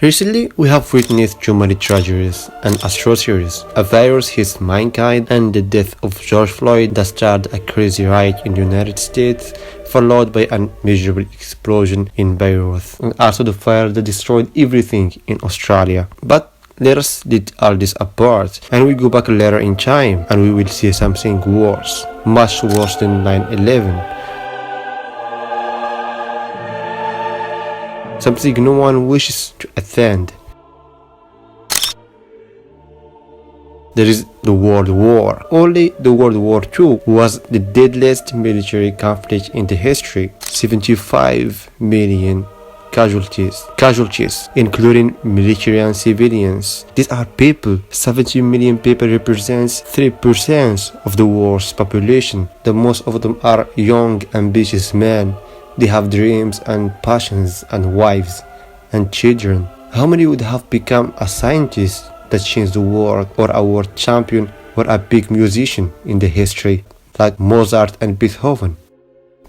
Recently, we have witnessed too many tragedies and atrocities. A virus hits mankind, and the death of George Floyd that started a crazy riot in the United States, followed by an miserable explosion in Beirut, and also the fire that destroyed everything in Australia. But let us leave all this apart, and we go back later in time, and we will see something worse, much worse than 9/11. Something no one wishes to attend. There is the World War. Only the World War II was the deadliest military conflict in the history. 75 million casualties, including military and civilians. These are people. 70 million people represents 3% of the world's population. The most of them are young, ambitious men. They have dreams and passions and wives and children. How many would have become a scientist that changed the world, or a world champion, or a big musician in the history like Mozart and Beethoven?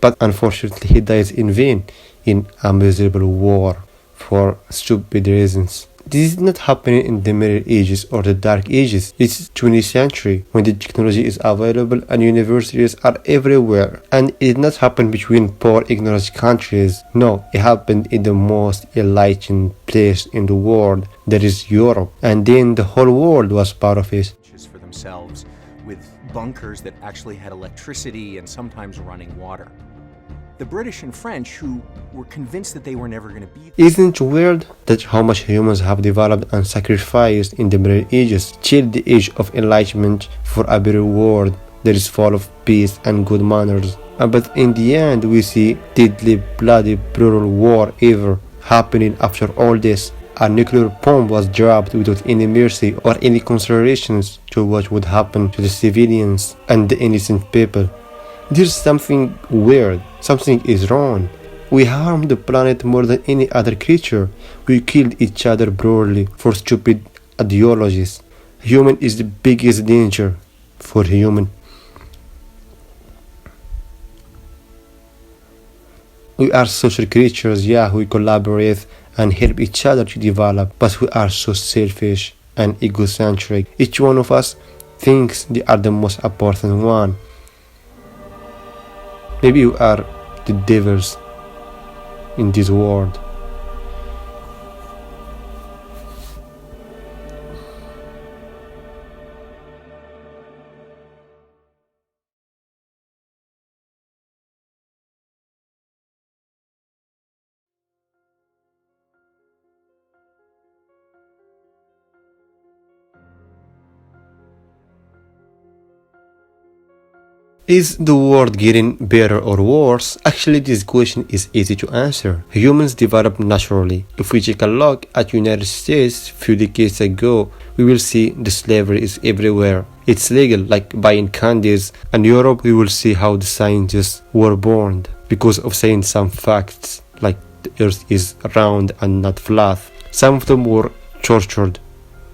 But unfortunately he dies in vain in a miserable war for stupid reasons. This is not happening in the Middle Ages or the Dark Ages. It's 20th century when the technology is available and universities are everywhere. And it did not happen between poor ignorant countries. No, it happened in the most enlightened place in the world, that is Europe. And then the whole world was part of it. For themselves with bunkers that actually had electricity and sometimes running water. The British and French, who were convinced that they were never going to be. Isn't it weird that how much humans have developed and sacrificed in the Middle Ages till the age of enlightenment for a better world that is full of peace and good manners? But in the end we see deadly, bloody, brutal war ever happening after all this. A nuclear bomb was dropped without any mercy or any considerations to what would happen to the civilians and the innocent people. There's something weird, something is wrong. We harm the planet more than any other creature. We killed each other brutally for stupid ideologies. Human is the biggest danger for human. We are social creatures, yeah, we collaborate and help each other to develop, but we are so selfish and egocentric. Each one of us thinks they are the most important one. Maybe we are the devils in this world. Is the world getting better or worse? Actually, this question is easy to answer. Humans develop naturally. If we take a look at United States few decades ago, we will see the slavery is everywhere. It's legal, like buying candies. And Europe, we will see how the scientists were born because of saying some facts, like the earth is round and not flat. Some of them were tortured,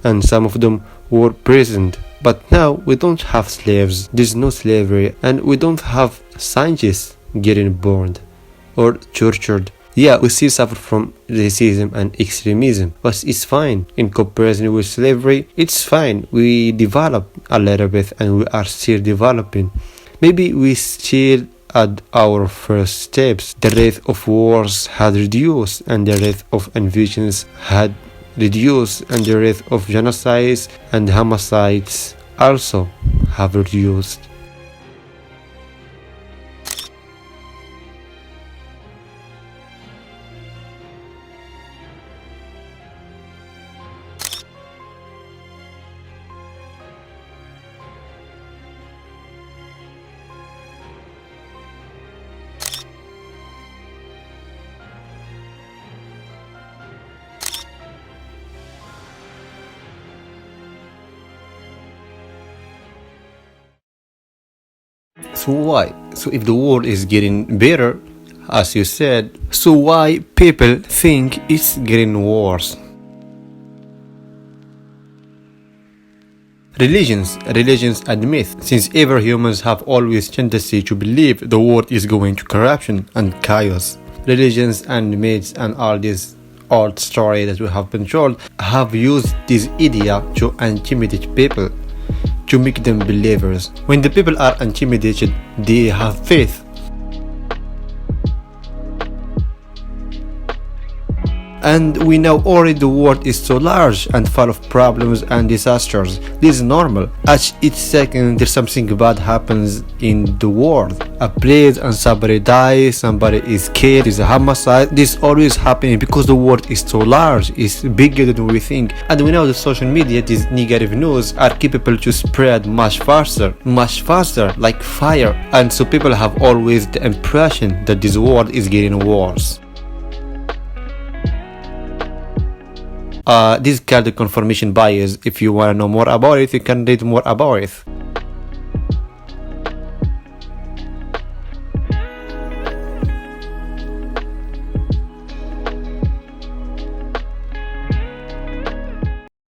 and some of them were imprisoned. But now we don't have slaves, there's no slavery, and we don't have scientists getting burned or tortured. Yeah, we still suffer from racism and extremism, but it's fine. In comparison with slavery, it's fine. We develop a little bit and we are still developing. Maybe we still at our first steps. The rate of wars had reduced and the rate of invasions had reduced, and the rate of genocides and homicides also have reduced. So why? So if the world is getting better, as you said, so why people think it's getting worse? Religions admit, since ever humans have always tendency to believe the world is going to corruption and chaos. Religions and myths and all these old story that we have been told, have used this idea to intimidate people, to make them believers. When the people are intimidated, they have faith. And we know already the world is so large and full of problems and disasters. This is normal. At each second there's something bad happens in the world. A plague and somebody dies, somebody is killed, is a homicide. This is always happening because the world is so large, it's bigger than we think. And we know that social media, these negative news, are capable to spread much faster, like fire. And so people have always the impression that this world is getting worse. This is called the confirmation bias. If you want to know more about it, you can read more about it.